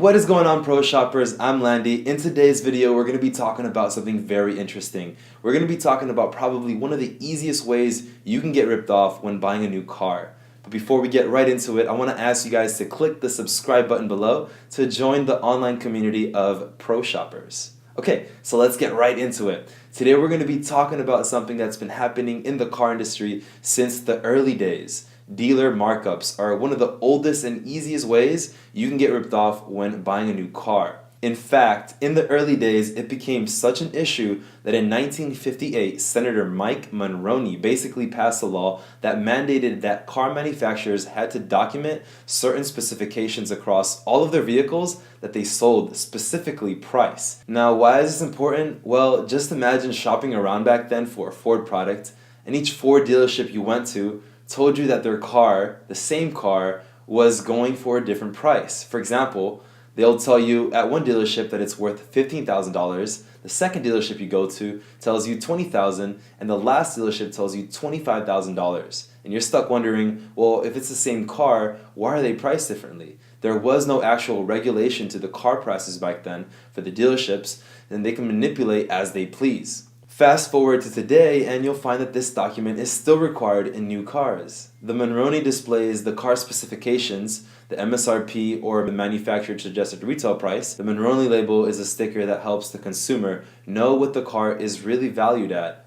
What is going on, pro shoppers? I'm Landy. In today's video, we're going to be talking about something very interesting. We're going to be talking about probably one of the easiest ways you can get ripped off when buying a new car. But before we get right into it, I want to ask you guys to click the subscribe button below to join the online community of pro shoppers. Okay, so let's get right into it. Today we're going to be talking about something that's been happening in the car industry since the early days. Dealer markups are one of the oldest and easiest ways you can get ripped off when buying a new car. In fact, in the early days, it became such an issue that in 1958, Senator Mike Monroney basically passed a law that mandated that car manufacturers had to document certain specifications across all of their vehicles that they sold, specifically price. Now, why is this important? Well, just imagine shopping around back then for a Ford product, and each Ford dealership you went to told you that their car, the same car, was going for a different price. For example, they'll tell you at one dealership that it's worth $15,000, the second dealership you go to tells you $20,000, and the last dealership tells you $25,000. And you're stuck wondering, well, if it's the same car, why are they priced differently? There was no actual regulation to the car prices back then for the dealerships, and they can manipulate as they please. Fast forward to today and you'll find that this document is still required in new cars. The Monroney displays the car specifications, the MSRP or the manufacturer suggested retail price. The Monroney label is a sticker that helps the consumer know what the car is really valued at,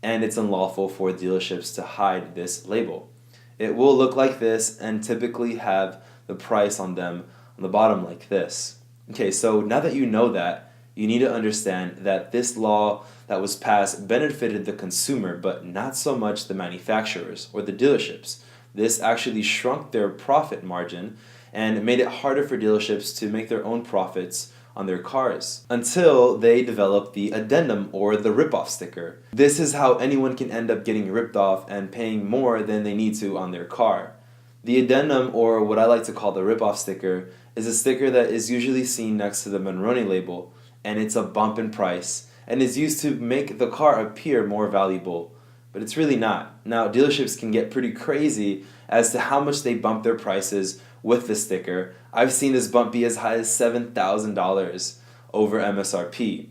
and it's unlawful for dealerships to hide this label. It will look like this and typically have the price on them on the bottom like this. Okay, so now that you know that, you need to understand that this law that was passed benefited the consumer, but not so much the manufacturers or the dealerships. This actually shrunk their profit margin and made it harder for dealerships to make their own profits on their cars until they developed the addendum or the rip-off sticker. This is how anyone can end up getting ripped off and paying more than they need to on their car. The addendum, or what I like to call the rip-off sticker, is a sticker that is usually seen next to the Monroney label, and it's a bump in price and is used to make the car appear more valuable, but it's really not. Now, dealerships can get pretty crazy as to how much they bump their prices with the sticker. I've seen this bump be as high as $7,000 over MSRP.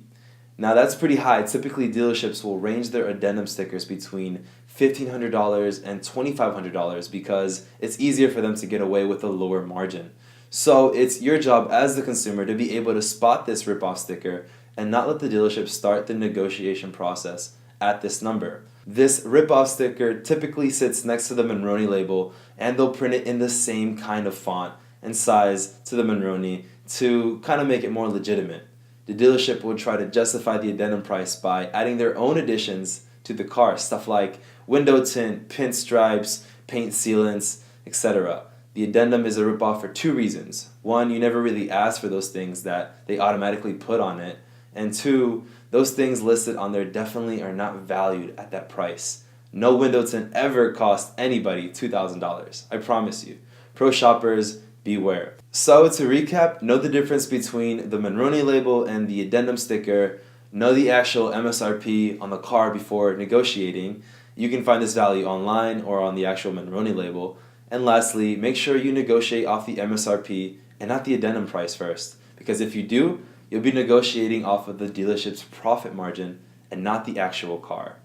Now, that's pretty high. Typically, dealerships will range their addendum stickers between $1,500 and $2,500 because it's easier for them to get away with a lower margin. So it's your job as the consumer to be able to spot this rip-off sticker and not let the dealership start the negotiation process at this number. This rip-off sticker typically sits next to the Monroney label, and they'll print it in the same kind of font and size to the Monroney to kind of make it more legitimate. The dealership will try to justify the addendum price by adding their own additions to the car, stuff like window tint, pinstripes, paint sealants, etc. The addendum is a ripoff for two reasons. One, you never really ask for those things that they automatically put on it. And two, those things listed on there definitely are not valued at that price. No window tint ever cost anybody $2,000. I promise you. Pro shoppers, beware. So to recap, know the difference between the Monroney label and the addendum sticker. Know the actual MSRP on the car before negotiating. You can find this value online or on the actual Monroney label. And lastly, make sure you negotiate off the MSRP and not the addendum price first, because if you do, you'll be negotiating off of the dealership's profit margin and not the actual car.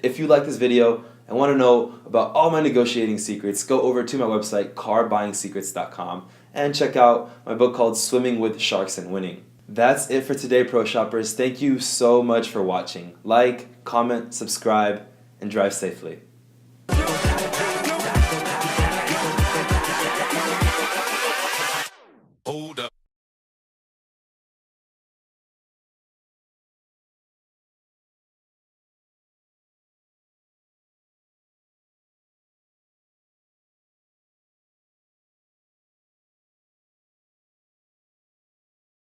If you like this video and want to know about all my negotiating secrets, go over to my website, carbuying-secrets.com, and check out my book called Swimming with Sharks and Winning. That's it for today, pro shoppers. Thank you so much for watching. Like, comment, subscribe, and drive safely.